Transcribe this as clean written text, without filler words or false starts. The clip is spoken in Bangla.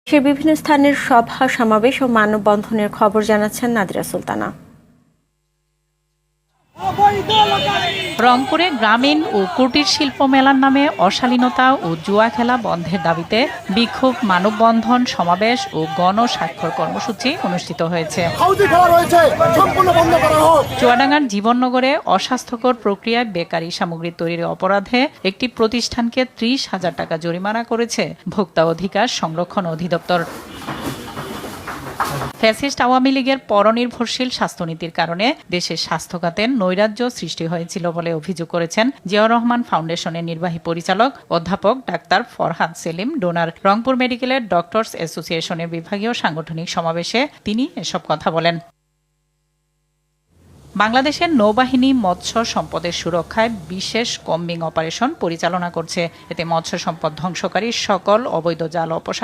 সে বিভিন্ন স্থানের সভা সমাবেশ ও মানববন্ধনের খবর জানাচ্ছেন নাদিরা সুলতানা। রংপুরে গ্রামীণ ও কুটির শিল্প মেলার নামে অশালীনতা ও জুয়া খেলা বন্ধের দাবিতে বিক্ষোভ, মানববন্ধন, সমাবেশ ও গণস্বাক্ষর কর্মসূচি অনুষ্ঠিত হয়েছে। চুয়াডাঙ্গার জীবননগরে অস্বাস্থ্যকর প্রক্রিয়ায় বেকারি সামগ্রী তৈরির অপরাধে একটি প্রতিষ্ঠানকে ৩০,০০০ টাকা জরিমানা করেছে ভোক্তা অধিকার সংরক্ষণ অধিদপ্তর। ফ্যাসিস্ট আওয়ামী লীগের পরনির্ভরশীল স্বাস্থ্যনীতির কারণে দেশের স্বাস্থ্য খাতের নৈরাজ্য সৃষ্টি হয়েছিল বলে অভিযোগ করেছেন জিয়াউর রহমান ফাউন্ডেশনের নির্বাহী পরিচালক অধ্যাপক ডাক্তার ফরহাদ সেলিম ডোনার। রংপুর মেডিকেলের ডক্টরস অ্যাসোসিয়েশনের বিভাগীয় সাংগঠনিক সমাবেশে তিনি এসব কথা বলেন। বাংলাদেশের নৌবাহিনী মৎস্য সম্পদের সুরক্ষায় বিশেষ কম্বিং অপারেশন পরিচালনা করছে। এতে মৎস্য সম্পদ ধ্বংসকারী সকল অবৈধ জাল অপসারণ